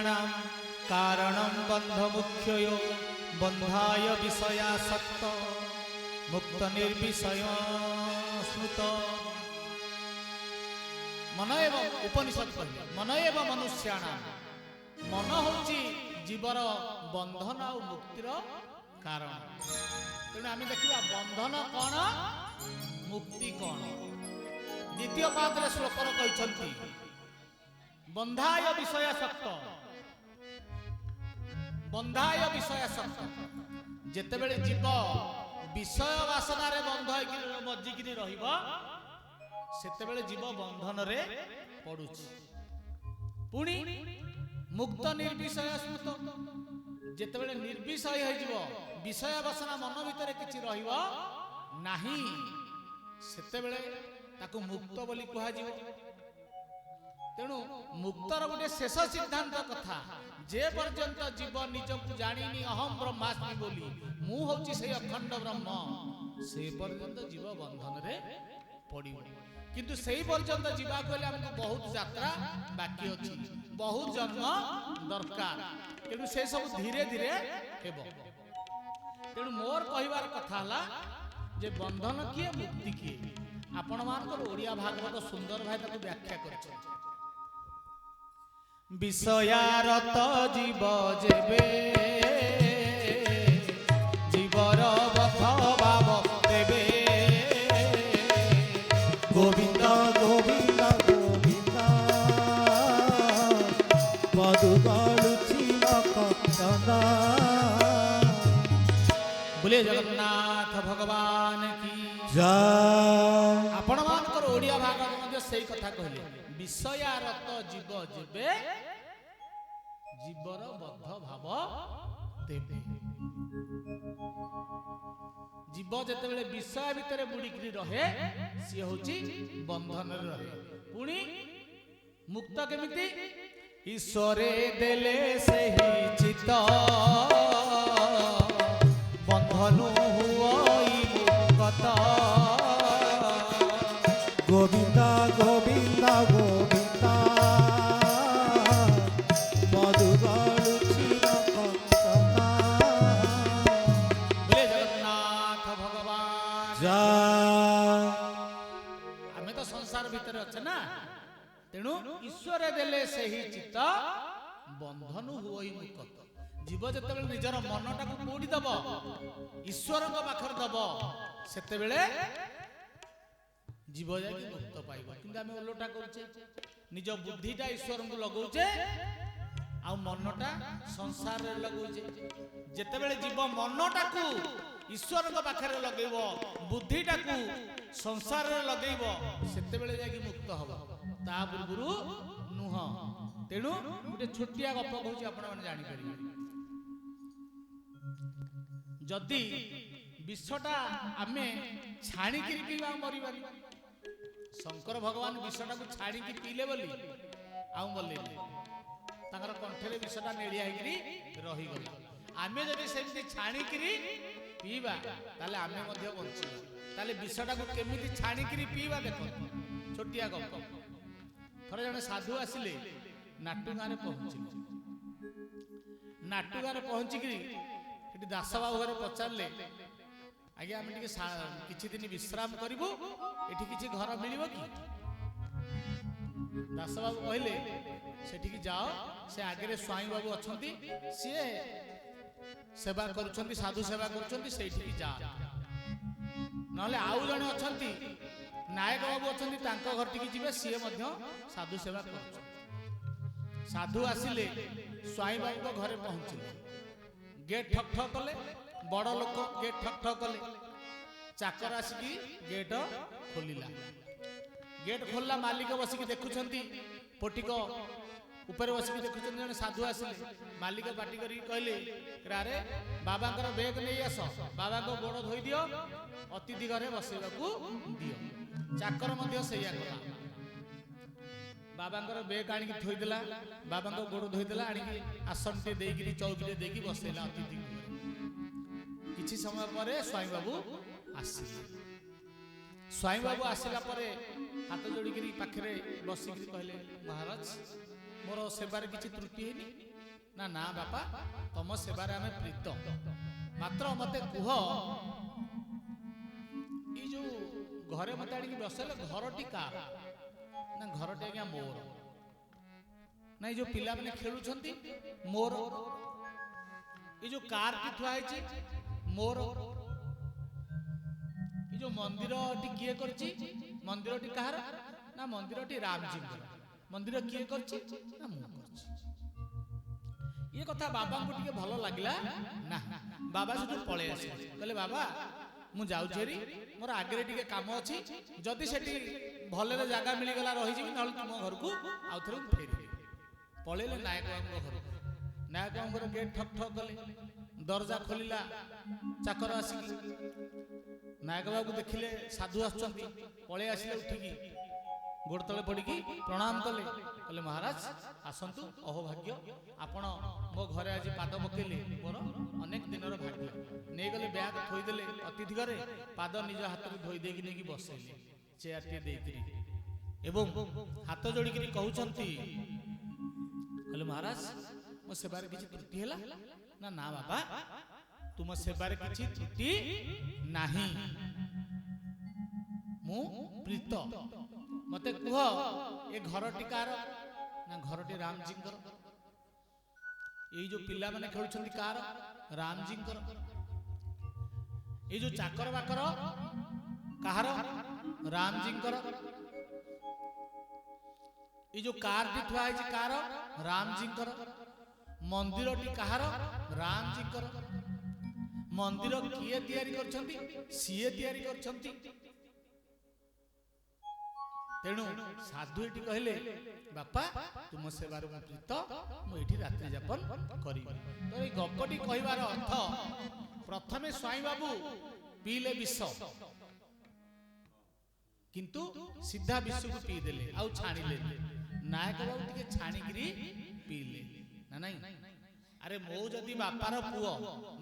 मनुष्याणां कारणं बन्धमुख्ययो बन्धाय विषयासक्त मुक्त निर्विषय स्मृत। मन एवं उपनिषद कहले मन एवं मनुष्याणां मन होची जीवर बंधन और मुक्तिर कारण। तेणु आम देखा बंधन कौन मुक्ति कौन। द्वितीय पादरे श्लोकर कहते बंधाय विषयासक्त बंधाय विषयासक्त। जेतेबेले जीव विषय वासना रे बंध मज्जिकी रहिबा सेतेबेले जीव बंधन रे पड़ुछि। पुणी मुक्त निर्विषय स्मृत। जेतेबेले निर्विषय हो जीव विषय वासना मन भितर किछि रहिबा नाही सेतेबेले ताकू मुक्त बोली कुहा जीव। तेणु मुक्तर गोटे शेष सिद्धांत कथा जे पर्यंत जीव निजक जानिनी अहम ब्रह्मास्मि बोली मु होची से अखंड ब्रह्म से पर्यंत जीव बंधन रे पड़िबो। किंतु सेही पर्यंत जीवा कहले हमको बहुत यात्रा बाकी अछि बहुत जन्म दरकार। तेणु से सब धीरे धीरे हेबो। तेणु मोर कहिबार कथा हला जे बंधन किए मुक्ति किए आपण मानकर ओडिया भागवत सुंदर भाई ताको व्याख्या करछ। विषयारत जीव जेबे जीवर बध भाव देबे गोविंद गोविंद गोविंद मधु गलुछि मकरंदा। बोले जगन्नाथ भगवान की जय। आपण मानकर ओडिया भागवत मध्ये सेही कथा कहले विषयारत जीव जेबे जीवर बद्ध भाव देबे। जीव जेतेबेले विषय भितर बुड़िकी रहे सी होची बंधन रहे। पुणी मुक्त केमिति ईश्वरे देले सेही चित्त बंधनु हुई मुक्त। गोविंद गोविंद गोविंद मधु गलुछि मकरंदा। बोले जगन्नाथ भगवान जय। आमे तो संसार भीतर अच्छे ना। तेणु ईश्वर देले सेही चित्त बंधनु हुई मुक्त। जीव जेतेबेले निजर मनटा को कोडी दब ईश्वर को पाखर दब सेतेबेले जीव जाके मुक्त पाइब। किंतु आमे ओलोटा करछे निज बुद्धिटा ईश्वर को लगाउछे आ मनटा संसार रे लगाउछे। जेतेबेले जीव मनटा को ईश्वर को पाखरे लगेइब बुद्धिटा को संसार रे लगेइब सेतेबेले जाके मुक्त हबो ता पूर्वरु नुह। तेणु गोटे छोटिया गप कहूची आपण माने जानि परिबे। जदि विषटा आमे छाणी कि पीवा मरिबानी शंकर भगवान विषटा को छाड़ी की पीले बोली आउ मले ताकर कंठरे विषटा नेड़िया हेकरी रही गला। आमे जदि सेमति छाणी किरी पीवा ताले आमे मध्य बंचिबा। ताले विषटा को केमिति छाणी किरी पीवा देखो छोटिया गप। थरे जने साधु आसिले नाटू गाने पहुंचिले। नाटू गाने पहुंची किरी एटी दास बाबू घरे पचारले आज्ञा आम किछि दिन विश्राम करिबु एठी किछि घर मिलिबो कि। दास बाबू कहले सेठी जाओ से आगे स्वामी बाबू अछंती सीए सेवा करूछंती साधु सेवा करूछंती सेठी जा। नहले आउ जणे अछंती नायक बाबू अछंती तांको घर टिकी जिवे सीए मध्य साधु सेवा करूछ। साधु आसिले स्वामी बाबू को घरे पहुंचिले। गेट ठक ठक कले बड़ लोक गेट ठक ठक कले। चाकर आसिकी गेट खोलिला। गेट खोलला मालिक बसिकी देखुछंती पोटिक ऊपर बसिकी देखुछंती जने साधु आसिले। मालिक पाटी करी कहले रे बाबांकर बैग नहीं आस बाबा को गोड़ धोई दियो अतिथि घरे बसेबाकू दियो। चाकर मध्य सैया कला। बाबांकर बैग आनी थोई देला बाबांको गोड़ धोई देला आनी आसन टे देकी चौकी देकी बसेला अतिथि। किछि समय परे स्वामी बाबू आसिले। स्वामी बाबू आसिला परे हाथ जोड़ी पाखे बसिक कहले महाराज मोर सेवार किसी त्रुटि है ନା ନା ବାପା ତମ ସେବାରେ ଆମେ ପ୍ରୀତ, ମାତ୍ର ମତେ କୁହ ଏଇ ଯୋଉ ଘରେ ମତେ ଆଣିକି ବସେଇଲେ ଘରଟି କାହାର? ନା ଘରଟି ଆଜ୍ଞା ମୋର। ନା ଏଇ ଯୋଉ ପିଲାମାନେ ଖେଳୁଛନ୍ତି ମୋର। ଏଇ ଯୋଉ କାରଟି ଥୁଆ ହେଇଛି ମୋର। ଏଇ ଯୋଉ ମନ୍ଦିରଟି କିଏ କରିଛି? ମନ୍ଦିରଟି କାହାର? ନା ମନ୍ଦିରଟି ରାମଜୀଙ୍କର। ମନ୍ଦିର କିଏ କରିଛି? ନା ମୁଁ କରିଛି। ଏ କଥା ବାବାଙ୍କୁ ଟିକେ ଭଲ ଲାଗିଲା ନା। ବାବା ସେଠୁ ପଳେଇ ଆସିଲେ, କହିଲେ ବାବା ମୁଁ ଯାଉଛି ହେରି, ମୋର ଆଗରେ ଟିକେ କାମ ଅଛି, ଯଦି ସେଠି ଭଲରେ ଜାଗା ମିଳିଗଲା ରହିଯିବି, ନହେଲେ ତୁମ ଘରକୁ ଆଉ ଥରେ ମୁଁ ଫେରିବି। ପଳେଇଲେ ନାୟକ ବାବୁଙ୍କ ଘରକୁ। ନାୟକ ବାବୁଙ୍କର ଗେଟ୍ ଠକ୍ ଠକ୍ କଲେ, ଦରଜା ଖୋଲିଲା ଚାକର ଆସିକି। ନାୟକ ବାବୁ ଦେଖିଲେ ସାଧୁ ଆସୁଛନ୍ତି, ପଳେଇ ଆସିଲେ ଉଠିକି, ଗୋଡ଼ ତଳେ ପଡ଼ିକି ପ୍ରଣାମ କଲେ। କହିଲେ ମହାରାଜ ଆସନ୍ତୁ, ଅହୋଭାଗ୍ୟ ଆପଣ ମୋ ଘରେ ଆଜି ପାଦ ପକେଇଲେ, ମୋର ଅନେକ ଦିନର ଭାଗ୍ୟ। ନେଇଗଲେ ବ୍ୟାଗ ଥୋଇଦେଲେ ଅତିଥି ଘରେ, ପାଦ ନିଜ ହାତରୁ ଧୋଇ ଦେଇକି ନେଇକି ବସେଇଲେ ଚେୟାରଟିଏ ଦେଇକିରି, ଏବଂ ହାତ ଯୋଡ଼ିକିରି କହୁଛନ୍ତି, କହିଲେ ମହାରାଜ ମୋ ସେବାରେ କିଛି ତ୍ରୁଟି ହେଲା? ନା ନା ବାବା ତୁମ ସେବାରେ କିଛି ତ୍ରୁଟି ନାହିଁ, ମୁଁ ପ୍ରୀତ। ମତେ କୁହ ଏ ଘରଟି କାହାର? ନା ଘରଟି ରାମଜୀଙ୍କର। ଏଇ ଯୋଉ ପିଲାମାନେ ଖେଳୁଛନ୍ତି କାହାର? ରାମଜୀଙ୍କର। ଏଇ ଯୋଉ ଚାକର ବାକର କାହାର? ରାମଜୀଙ୍କର। ଏଇ ଯୋଉ କାରଟି ଥୁଆ ହେଇଛି କାହାର? ରାମଜୀଙ୍କର। ମନ୍ଦିରଟି କାହାର? ରାମଜୀଙ୍କର। ମନ୍ଦିର କିଏ ତିଆରି କରିଛନ୍ତି? ସିଏ ତିଆରି କରିଛନ୍ତି। ତେଣୁ ସାଧୁ ଏଠି କହିଲେ ବାପା ତୁମ ସେବାରେ ମୁଁ ପ୍ରୀତ, ମୁଁ ଏଠି ରାତ୍ରି ଯାପନ କରିବି। ତ ଏଇ ଗପଟି କହିବାର ଅର୍ଥ, ପ୍ରଥମେ ସ୍ୱାଇଁ ବାବୁ ପିଇଲେ ବିଷ, କିନ୍ତୁ ସିଧା ବିଷକୁ ପିଇଦେଲେ, ଆଉ ଛାଣିଲେନି। ନାୟକ ବାବୁ ଟିକେ ଛାଣିକିରି ପିଇଲେ। ନା ନାଇଁ? ଆରେ ମୁଁ ଯଦି ବାପାର ପୁଅ,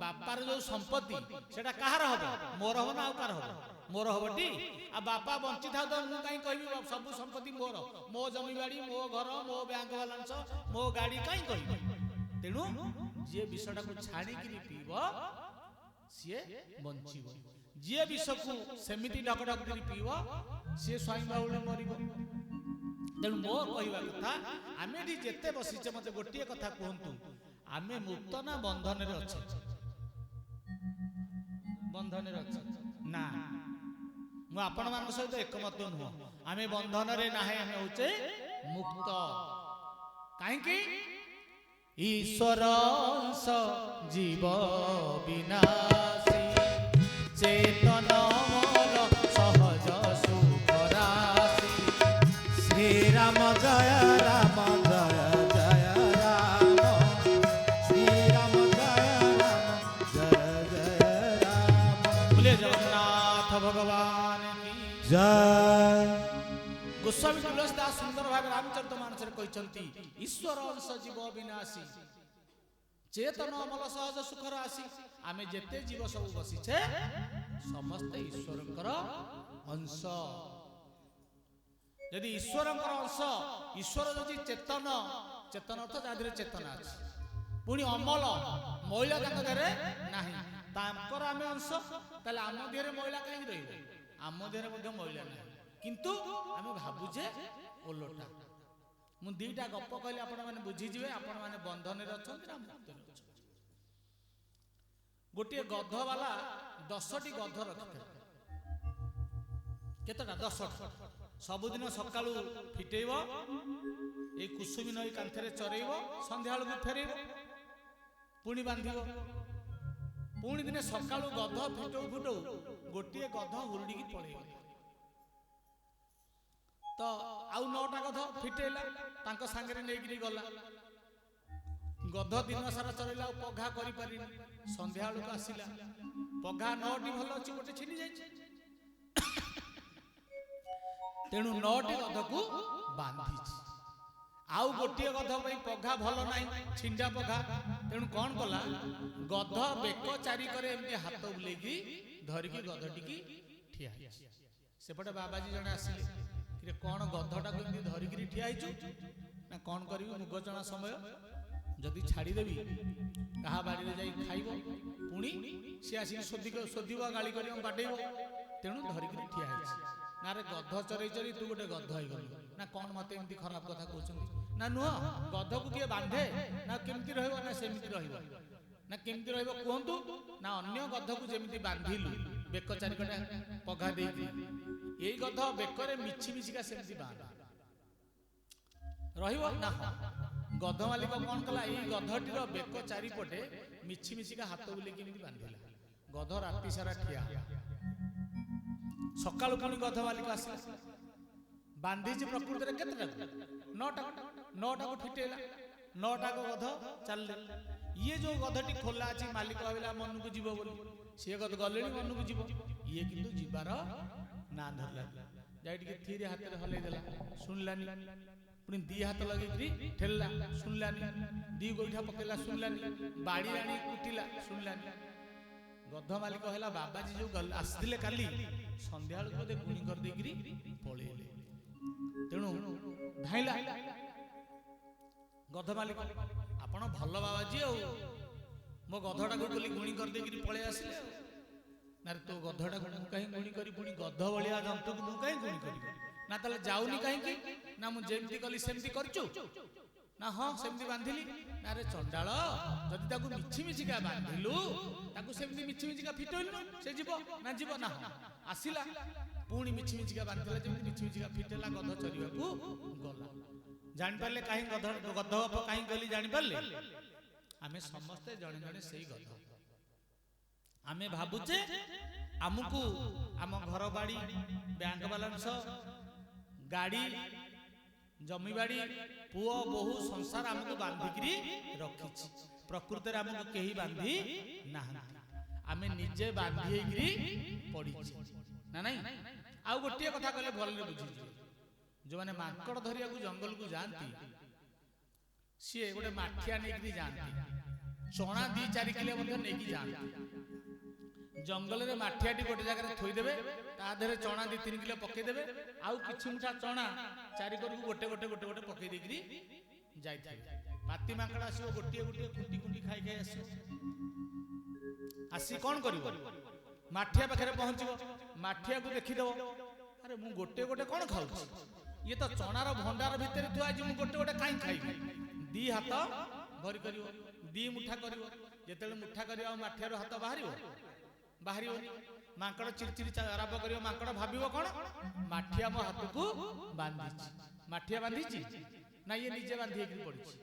ବାପାର ଯୋଉ ସମ୍ପତ୍ତି ସେଟା କାହାର ହବ? ମୋର ହବ ନା ଆଉ କାହାର ହବ? ମୋର ହବଟି। ଆଉ ବାପା ବଞ୍ଚିଥାଉ ତ ମୁଁ କାହିଁ କହିବି ସବୁ ସମ୍ପତ୍ତି ମୋର, ମୋ ଜମିବାଡି, ମୋ ଘର, ମୋ ବ୍ୟାଙ୍କ ବାଲାନ୍ସ, ମୋ ଗାଡି କାହିଁ କହିବି? ତେଣୁ ଯିଏ ବିଷଟାକୁ ଛାଣିକିରି ପିଇବ ସିଏ ବଞ୍ଚିବ। ଯିଏ ବିଷକୁ ସେମିତି ଢକ ଢକ କରି ପିଇବ ସିଏ ସ୍ୱାଇଁ ବାଉଳି ମରିବ। ତେଣୁ ମୋ କହିବା କଥା, ଆମେ ଏଠି ଯେତେ ବସିଛେ ମତେ ଗୋଟିଏ କଥା କୁହନ୍ତୁ, ଆମେ ମୁକ୍ତ ନା ବନ୍ଧନରେ ଅଛେ? ବନ୍ଧନରେ ଅଛେ ନା? ମୁଁ ଆପଣମାନଙ୍କ ସହିତ ଏକମତ ନୁହଁ। ଆମେ ବନ୍ଧନରେ ନାହିଁ, ଆମେ ହଉଛେ ମୁକ୍ତ। କାହିଁକି? ଈଶ୍ୱର ଅଂଶ ଜୀବ ବିନାଶୀ, ଚେତନ ମୋର ସହଜ ସୁଖ ରାଶି। ଶ୍ରୀରାମ ଜୟ ରାମ ଜୟ ଜୟ ରାମ, ଶ୍ରୀରାମ ଜୟ ରାମ ଜୟ ଜୟ ରାମ। बोले जगन्नाथ भगवान की ଜୟ। गोस्वामी तुलसीदास सुंदर भाव रामचरितमानसରେ କହିଛନ୍ତି, ଈଶ୍ୱର ଅଂଶ ଜୀବ ବିନାଶୀ, ଚେତନ ଅମଳ ସହଜ ସୁଖର ଆସି। ଆମେ ଯେତେ ଜୀବ ସବୁ ବସିଛେ ସମସ୍ତେ ଈଶ୍ୱରଙ୍କର ଅଂଶ। ଯଦି ଈଶ୍ୱରଙ୍କର ଅଂଶ, ଈଶ୍ୱର ଯଦି ଚେତନ, ଚେତନ ଅର୍ଥ ତା ଦେହରେ ଚେତନା ଅଛି, ପୁଣି ଅମଳ, ମଇଳା ତାଙ୍କ ଦେହରେ ନାହିଁ, ତାଙ୍କର ଆମେ ଅଂଶ, ତାହେଲେ ଆମ ଦେହରେ ମଇଳା କାହିଁକି ରହିବ? ଆମ ଦେହରେ ମଧ୍ୟ ମଇଳା ନାହିଁ, କିନ୍ତୁ ଆମେ ଭାବୁଛେ ଓଲଟା। ମୁଁ ଦିଟା ଗପ କହିଲେ ଆପଣ ମାନେ ବୁଝିଯିବେ, ଆପଣ ମାନେ ବନ୍ଧନରେ ଅଛନ୍ତି ନା ମୁକ୍ତରେ ଅଛନ୍ତି। ଗୋଟିଏ ଗଧ ବାଲା 10ଟି ଗଧ ରଖିଥିଲେ। କେତେଟା? 10ଟା। ସବୁଦିନ ସକାଳୁ ଫିଟେଇବ, ଏଇ କୁସୁମୀ ନଈ କାନ୍ଥରେ ଚରେଇବ, ସନ୍ଧ୍ୟା ବେଳକୁ ଫେରେଇବ, ପୁଣି ବାନ୍ଧିବ। ପୁଣି ଦିନେ ସକାଳୁ ଗଧ ଫିଟଉ ଫିଟଉ ଗୋଟିଏ ଗଧ ହୁରୁଡ଼ିକି ପଳେଇବ। ତ ଆଉ 9ଟା ଗଧ ଫିଟେଇଲା, ତାଙ୍କ ସାଙ୍ଗରେ ନେଇକିରି ଗଲା। ଗଧ ଦିନ ସାରା ଚରେଇଲା, ଆଉ ପଘା କରିପାରିନି। ସନ୍ଧ୍ୟା ବେଳକୁ ଆସିଲା, ପଘା 9ଟି ଭଲ ଅଛି, ଗୋଟେ ଛିଣ୍ଡି ଯାଇଛି। ତେଣୁ 9ଟି ଗଧକୁ ବାନ୍ଧିଛି। ଆଉ ଗୋଟିଏ ଗଧ ପାଇଁ ପଘା ଭଲ ନାହିଁ, ଛିଣ୍ଡା ପଘା। ତେଣୁ କଣ କଲା? ଗଧ ବେକ ଚାରିକରେ ଏମିତି ହାତ ବୁଲେଇକି ଧରିକି ଗଧଟିକି ଠିଆ ହେଇଛି। ସେପଟେ ବାବାଜୀ ଜଣେ ଆସିଲେ, କଣ ଗଧଟାକୁ ଏମିତି ଧରିକିରି ଠିଆ ହେଇଛୁ? ନା କଣ କରିବି, ମୁଗ ଚଣା ସମୟ, ଯଦି ଛାଡ଼ିଦେବି କାହା ବାଡ଼ିରେ ଯାଇ ଖାଇବ, ପୁଣି ସେ ଆସିକି ଶୋଧିବ, ଗାଳି କରିବ, ବାଡ଼େଇବ। ତେଣୁ ଧରିକିରି ଠିଆ ହେଇଛି। ନା ରେ ଗଧ ଚରେଇ ଚରେଇ ତୁ ଗୋଟେ ଗଧ ହେଇଗଲୁ ନା କଣ, ମତେ ଏମିତି ଖରାପ କଥା କହୁଛନ୍ତି? ନା ନୁହଁ, ଗଧକୁ କିଏ ବାନ୍ଧେ ନା କେମିତି ରହିବ? ନା ସେମିତି ରହିବ। ନା କେମିତି ରହିବ କୁହନ୍ତୁ? ନା ଅନ୍ୟ ଗଧକୁ ଯେମିତି ବାନ୍ଧିଲୁ ବେକ ଚାରିକଟା ପଘା ଦେଇକି, ଏଇ ଗଧ ବେକରେ ମିଛି ମିଛିକା ସେମିତି ବାନ୍ଧ ରହିବ ନା? ଗଧ ମାଲିକ କଣ କଲା? ଏଇ ଗଧଟିର ବେକ ଚାରିପଟେ ମିଛି ମିଛିକା ହାତ ବୁଲେଇକି ଏମିତି ବାନ୍ଧିଲା। ଗଧ ରାତି ସାରା ଠିଆ। ସକାଳୁ ପୁଣି ଗଧ ମାଲିକ ଆସିଲା, ବାନ୍ଧିଛି ପ୍ରକୃତରେ କେତେଟାକୁ? 9ଟାକୁ ଫିଟେଇଲା। 9ଟାକ ଗଧ ଚାଲିଲେ। ଇଏ ଯୋଉ ଗଧଟି ଖୋଲା ଅଛି, ମାଲିକ ଭାବିଲା ମନକୁ ଯିବ ବୋଲି, ସିଏ ଗଧ ଗଲେଣି ମନକୁ ଯିବ। ଇଏ କିନ୍ତୁ ଯିବାର ନା ଧରିଲା। ଯାଇ ଟିକେ ଥିରେ ହାତରେ ହଲେଇ ଦେଲା, ଶୁଣିଲାନି। ପୁଣି 2 ହାତ ଲଗେଇକିରି ଠେଲିଲା, ଶୁଣିଲାନି। 2 ଗୋଇଠା ପକେଇଲା, ଶୁଣିଲାନି। ବାଡ଼ି ଆଣି କୁଟିଲା, ଶୁଣିଲାନି। ଗଧ ମାଲିକ ହେଲା, ବାବାଜୀ ଯୋଉ ଆସିଥିଲେ କାଲି ସନ୍ଧ୍ୟାବେଳକୁ ବୋଧେ ଗୁଣି କରିଦେଇକିରି ପଳେଇଲେ। ତେଣୁ ଧାଇଁଲା ଗଧ ମାଲିକ, ଆପଣ ଭଲ ବାବାଜୀ, ଆଉ ମୋ ଗଧଟାକୁ ବୋଲି ଗୁଣି କରିଦେଇକିରି ପଳେଇ ଆସିଲେ। ନା ତୋ ଗଧଟାକୁ ମୁଁ କାହିଁ ଗୁଣି କରି, ପୁଣି ଗଧ ଭଳିଆ ଜନ୍ତୁକୁ ମୁଁ କାହିଁ ଗୁଣି କରିବି? ନା ତାହେଲେ ଯାଉନି କାହିଁକି? ନା ମୁଁ ଯେମିତି କଲି ସେମିତି କରିଛୁ? ନା ହଁ ସେମିତି ବାନ୍ଧିଲି। ନା ରେ ଚଣ୍ଡାଳ, ଯଦି ତାକୁ ମିଛି ମିଛିକା ବାନ୍ଧିଲୁ, ତାକୁ ସେମିତି ମିଛି ମିଛିକା ଫିଟେଇଲୁ, ସେ ଯିବ ନା ଯିବ ନା? ଆସିଲା, ପୁଣି ମିଛି ମିଛିକା ବାନ୍ଧିଲା, ଯେମିତି ମିଛି ମିଛିକା ଫିଟେଇଲା, ଗଧ ଚରିବାକୁ ଗଲା। ଜାଣିପାରିଲେ କାହିଁ ଗଧ ଗପ କାହିଁ କହିଲି? ଜାଣିପାରିଲେ? ଆମେ ସମସ୍ତେ ଜଣେ ଜଣେ ସେଇ ଗଧ। ଆମେ ଭାବୁଛେ ଆମକୁ ଆମ ଘର ବାଡ଼ି, ବ୍ୟାଙ୍କ ବାଲାନ୍ସ, ଗାଡ଼ି, ଜମିବାଡ଼ି, ପୁଅ ବୋହୂ, ସଂସାର ଆମକୁ ବାନ୍ଧିକିରି ରଖିଛି। ପ୍ରକୃତରେ ଆମକୁ କେହି ବାନ୍ଧି ନାହାନ୍ତି, ଆମେ ନିଜେ ବାନ୍ଧି ହେଇକିରି ପଡ଼ିଛେ ନା ନାଇଁ? ଆଉ ଗୋଟିଏ କଥା କହିଲେ ଭଲରେ ବୁଝିଯିବେ। ଯୋଉମାନେ ମାଙ୍କଡ଼ ଧରିବାକୁ ଜଙ୍ଗଲକୁ ଯାଆନ୍ତି, ସିଏ ଗୋଟେ ମାଠିଆ ନେଇକିରି ଯାଆନ୍ତି, ଚଣା 2-4 କିଲୋ ମଧ୍ୟ ନେଇକି ଯାଆନ୍ତି। ଜଙ୍ଗଲରେ ମାଠିଆଟି ଗୋଟେ ଜାଗାରେ ଥୋଇଦେବେ, ତା ଦେହରେ ଚଣା 2-3 କିଲୋ ପକେଇଦେବେ, ଆଉ କିଛି ମୁଠା ଚଣା ଚାରିକରକୁ ଗୋଟେ ପକେଇ ଦେଇକିରି ଯାଇଥାଏ। ପାତି ମାଙ୍କଡ଼ ଆସିବ, ଗୋଟିଏ କୁଟି କୁଟି ଖାଇ ଖାଇ ଆସିବ। ଆସି କଣ କରିବ? ମାଠିଆ ପାଖରେ ପହଞ୍ଚିବ, ମାଠିଆକୁ ଦେଖିଦବ, ଆରେ ମୁଁ ଗୋଟେ କଣ ଖାଉଛି? ଇଏ ତ ଚଣାର ଭଣ୍ଡାର ଭିତରେ ଥୁଆ ହେଇଛି, ମୁଁ ଗୋଟେ କାହିଁ ଖାଇବି? 2 ହାତ ଭରି କରିବ, 2 ମୁଠା କରିବ। ଯେତେବେଳେ ମୁଠା କରିବ, ଆଉ ମାଠିଆରୁ ହାତ ବାହାରିବନି। ମାଙ୍କଡ଼ ଚିରିଚିରି ଆରମ୍ଭ କରିବ। ମାଙ୍କଡ଼ ଭାବିବ କଣ? ମାଠିଆ ମୋ ହାତକୁ ବାନ୍ଧିଛି। ମାଠିଆ ବାନ୍ଧିଛି ନା ଇଏ ନିଜେ ବାନ୍ଧି ହେଇକି ପଡ଼ିଛି?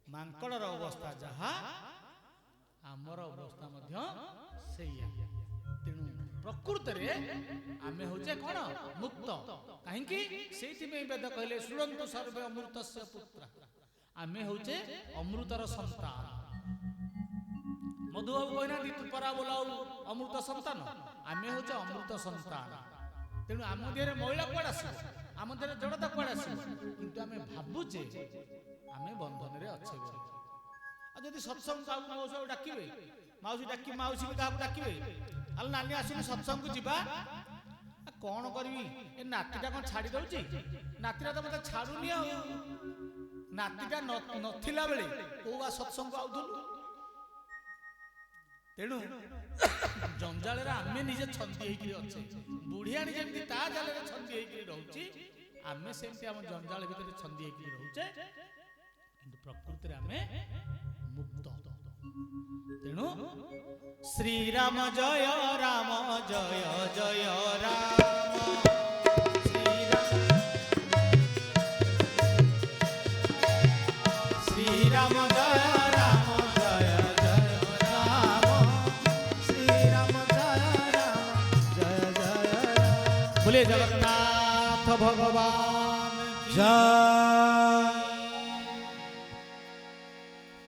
ମାଙ୍କଡ଼ର ଅବସ୍ଥା ଯାହା, ଆମର ଅବସ୍ଥା ମଧ୍ୟ ସେଇଆ। ତେଣୁ ପ୍ରକୃତରେ ଆମେ ହଉଛେ କଣ? ମୁକ୍ତ। କାହିଁକି? ସେଇଥିପାଇଁ ବେଦ କହିଲେ, ଶୃଣନ୍ତୁ ସର୍ବେ ଅମୃତସ୍ୟ ପୁତ୍ର। ଆମେ ହଉଛେ ଅମୃତର ସନ୍ତାନ। ମଧୁବାବୁ କହିନାହାନ୍ତି, ତୁ ପରା ବୋଲାଉ ଅମୃତ ସନ୍ତାନ। ଆମେ ହଉଛେ ଅମୃତ ସନ୍ତାନ। ତେଣୁ ଆମ ଦେହରେ ମଇଳା କୁଆଡ଼େ ଆସିବ? ଆମ ଦେହରେ ଜଡ଼ତା କୁଆଡ଼େ ଆସିବ? କିନ୍ତୁ ଆମେ ଭାବୁଛେ ଆମେ ବନ୍ଧନରେ ଅଛେ ବୋଲି। ଆଉ ଯଦି ସତ୍ସଙ୍ଗ କାହାକୁ ମାଉସୀ ଡାକିବେ, ମାଉସୀ ବି କାହାକୁ ଡାକିବେ, ଆଲ ନାନୀ ଆସୁନି ସତ୍ସଙ୍ଗକୁ ଯିବା। କଣ କରିବି, ଏ ନାତିଟା କଣ ଛାଡ଼ି ଦଉଛି? ନାତିଟା ତ ମତେ ଛାଡୁନି। ଆଉ ନାତିଟା ନଥିଲା ବେଳେ କୋଉ ସତ୍ସଙ୍ଗ ଆଉଥିଲୁ? ତେଣୁ ଜଞ୍ଜାଳରେ ଆମେ ନିଜେ ଛନ୍ଦି ହେଇକିରି ଅଛେ। ବୁଢିଆଣି ଯେମିତି ତା ଜାଲରେ ଛନ୍ଦି ହେଇକିରି ରହୁଛି, ଆମେ ସେମିତି ଆମ ଜଞ୍ଜାଳ ଭିତରେ ଛନ୍ଦି ହେଇକିରି ରହୁଛେ, କିନ୍ତୁ ପ୍ରକୃତିରେ ଆମେ ମୁକ୍ତ। ତେଣୁ ଶ୍ରୀରାମ ଜୟ ରାମ ଜୟ ଜୟ ରାମ, ଶ୍ରୀରାମ ଜୟ ରାମ ଜୟ ଜୟ ରାମ, ଶ୍ରୀରାମ ଜୟ ରାମ ଜୟ ଜୟ ରାମ। बोलिए जगन्नाथ भगवान जय।